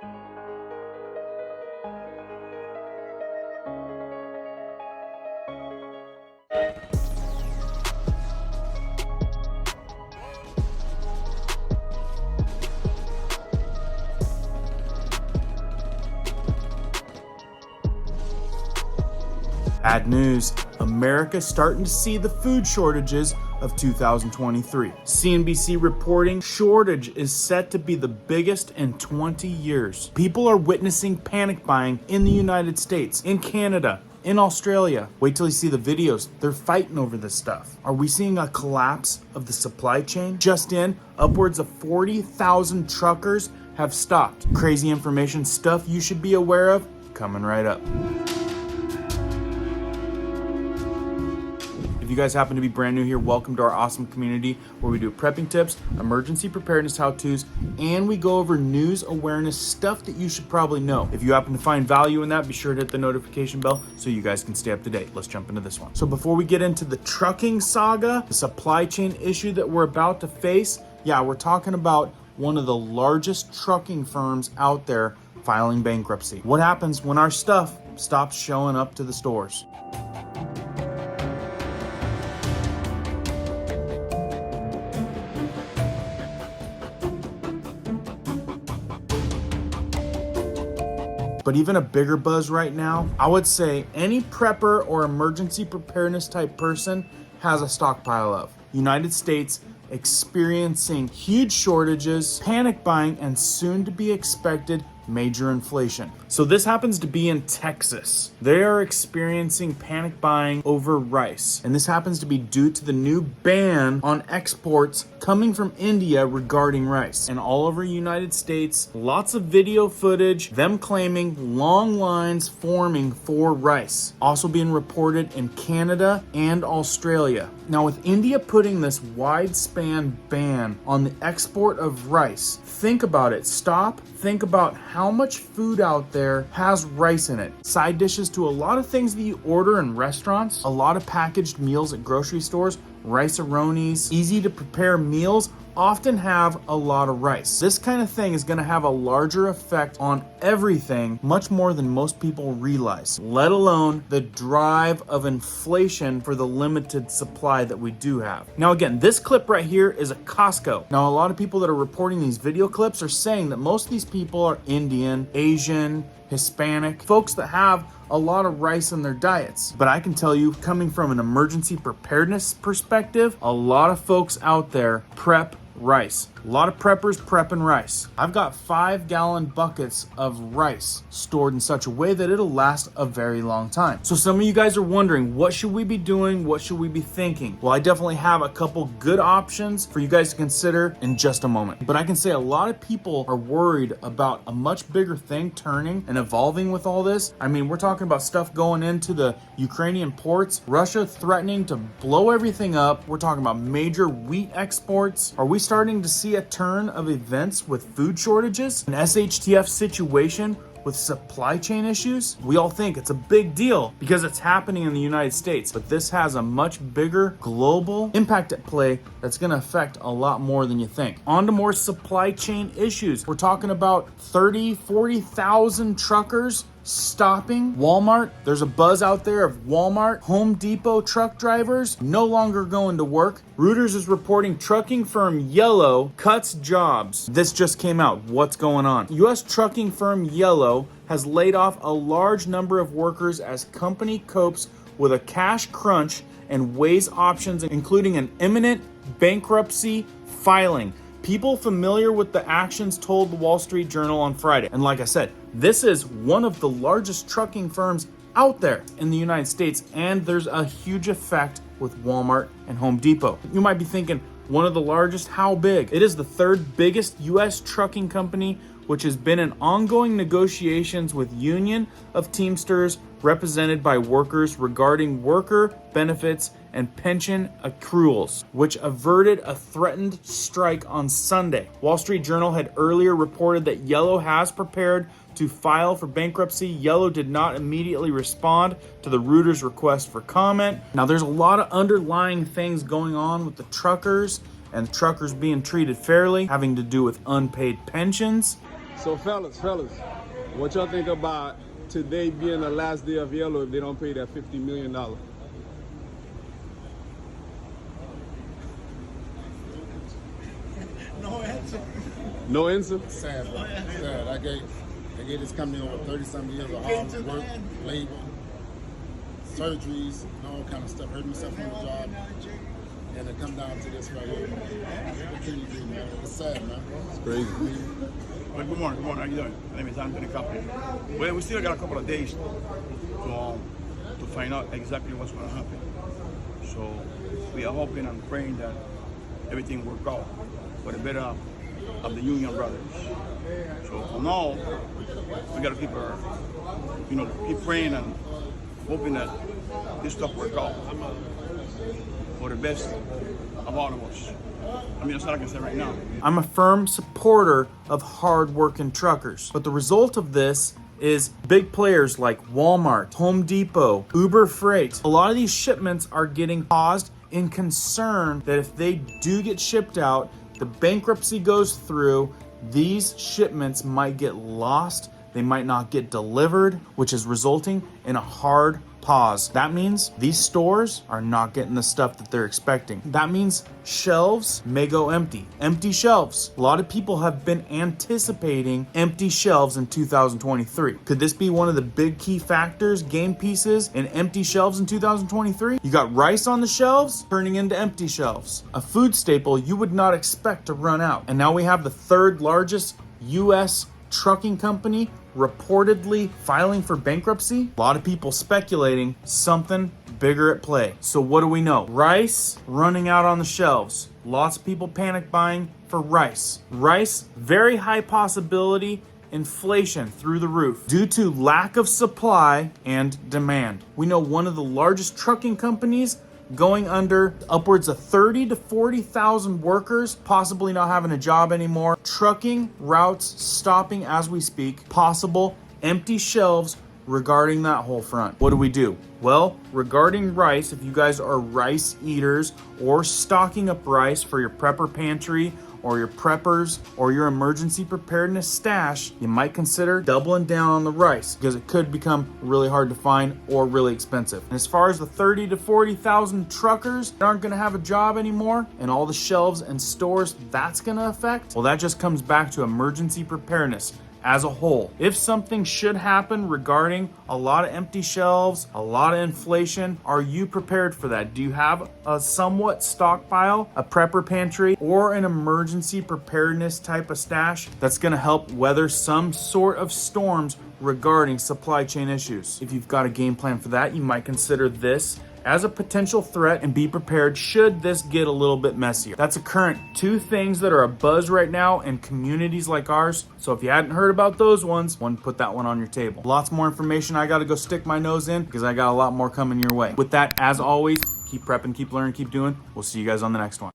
Bad news, America's starting to see the food shortages of 2023. CNBC reporting shortage is set to be the biggest in 20 years. People are witnessing panic buying in the United States, in Canada, in Australia. Wait till you see the videos. They're fighting over this stuff. Are we seeing a collapse of the supply chain? Just in, upwards of 40,000 truckers have stopped. Crazy information, stuff you should be aware of, coming right up. If you guys happen to be brand new here, welcome to our awesome community where we do prepping tips, emergency preparedness how-tos, and we go over news awareness stuff that you should probably know. If you happen to find value in that, be sure to hit the notification bell so you guys can stay up to date. Let's jump into this one. So before we get into the trucking saga, the supply chain issue that we're about to face, we're talking about one of the largest trucking firms out there filing bankruptcy. What happens when our stuff stops showing up to the stores? But even a bigger buzz right now, I would say any prepper or emergency preparedness type person has a stockpile of. United States experiencing huge shortages, panic buying, and soon to be expected major inflation. So this happens to be in Texas. They are experiencing panic buying over rice. And this happens to be due to the new ban on exports coming from India regarding rice. And all over the United States, lots of video footage, them claiming long lines forming for rice. Also being reported in Canada and Australia. Now with India putting this wide span ban on the export of rice, think about it. Stop, think about how much food out there has rice in it. Side dishes to a lot of things that you order in restaurants, a lot of packaged meals at grocery stores, rice-a-ronis, easy to prepare meals often have a lot of rice. This kind of thing is going to have a larger effect on everything, much more than most people realize, let alone the drive of inflation for the limited supply that we do have. Now again, this clip right here is a Costco. Now a lot of people that are reporting these video clips are saying that most of these people are Indian, Asian, Hispanic, folks that have a lot of rice in their diets. But I can tell you, coming from an emergency preparedness perspective, a lot of folks out there prep rice. A lot of preppers prepping rice. I've got 5-gallon buckets of rice stored in such a way that it'll last a very long time. So some of you guys are wondering, what should we be doing? What should we be thinking? Well, I definitely have a couple good options for you guys to consider in just a moment. But I can say a lot of people are worried about a much bigger thing turning and evolving with all this. I mean, we're talking about stuff going into the Ukrainian ports, Russia threatening to blow everything up. We're talking about major wheat exports. Are we starting to see a turn of events with food shortages, an SHTF situation with supply chain issues? We all think it's a big deal because it's happening in the United States, but this has a much bigger global impact at play that's going to affect a lot more than you think. On to more supply chain issues. We're talking about 40,000 truckers stopping. Walmart, there's a buzz out there of Walmart, Home Depot truck drivers no longer going to work. Reuters is reporting trucking firm Yellow cuts jobs. This just came out. What's going on? U.S. trucking firm Yellow has laid off a large number of workers as company copes with a cash crunch and weighs options, including an imminent bankruptcy filing. People familiar with the actions told the Wall Street Journal on Friday. And like I said, this is one of the largest trucking firms out there in the United States, and there's a huge effect with Walmart and Home Depot. You might be thinking, one of the largest, how big? It is the third biggest U.S. trucking company, which has been in ongoing negotiations with Union of Teamsters represented by workers regarding worker benefits and pension accruals, which averted a threatened strike on Sunday. Wall Street Journal had earlier reported that Yellow has prepared to file for bankruptcy. Yellow did not immediately respond to the Reuters request for comment. Now, there's a lot of underlying things going on with the truckers and the truckers being treated fairly, having to do with unpaid pensions. So fellas, what y'all think about today being the last day of yellow if they don't pay that $50 million? No answer. No answer? Sad, bro. Sad. I gave this company over 30-something years of hard work, labor, surgeries, and all kind of stuff. Hurt myself on the job. And it come down to this right here. What can you do, man? It's sad, man. It's crazy. Well, good morning. How you doing? My name is Anthony Company. Well, we still got a couple of days to find out exactly what's going to happen. So we are hoping and praying that everything works out for the better of the union brothers. So for now, we got to keep praying and hoping that this stuff works out for the best of all of us. I mean, that's all I can say right now. I'm a firm supporter of hard-working truckers, but the result of this is big players like Walmart, Home Depot, Uber Freight. A lot of these shipments are getting paused in concern that if they do get shipped out, the bankruptcy goes through, these shipments might get lost, they might not get delivered, which is resulting in a hard pause. That means these stores are not getting the stuff that they're expecting. That means shelves may go empty. Empty shelves. A lot of people have been anticipating empty shelves in 2023. Could this be one of the big key factors, game pieces in empty shelves in 2023? You got rice on the shelves turning into empty shelves. A food staple you would not expect to run out. And now we have the third largest U.S. trucking company reportedly filing for bankruptcy. A lot of people speculating something bigger at play. So what do we know? Rice running out on the shelves. Lots of people panic buying for rice. Rice, very high possibility inflation through the roof due to lack of supply and demand. We know one of the largest trucking companies going under, upwards of 30 to 40,000 workers possibly not having a job anymore. Trucking routes stopping as we speak. Possible empty shelves regarding that whole front. What do we do? Well, regarding rice, if you guys are rice eaters or stocking up rice for your prepper pantry or your preppers or your emergency preparedness stash, you might consider doubling down on the rice because it could become really hard to find or really expensive. And as far as the 30 to 40,000 truckers that aren't gonna have a job anymore and all the shelves and stores that's gonna affect, well, that just comes back to emergency preparedness as a whole. If something should happen regarding a lot of empty shelves, a lot of inflation, are you prepared for that? Do you have a somewhat stockpile, a prepper pantry, or an emergency preparedness type of stash that's gonna help weather some sort of storms regarding supply chain issues? If you've got a game plan for that, you might consider this as a potential threat and be prepared should this get a little bit messier. That's a current 2 things that are a buzz right now in communities like ours. So if you hadn't heard about those ones, put that one on your table. Lots more information I gotta go stick my nose in because I got a lot more coming your way. With that, as always, keep prepping, keep learning, keep doing. We'll see you guys on the next one.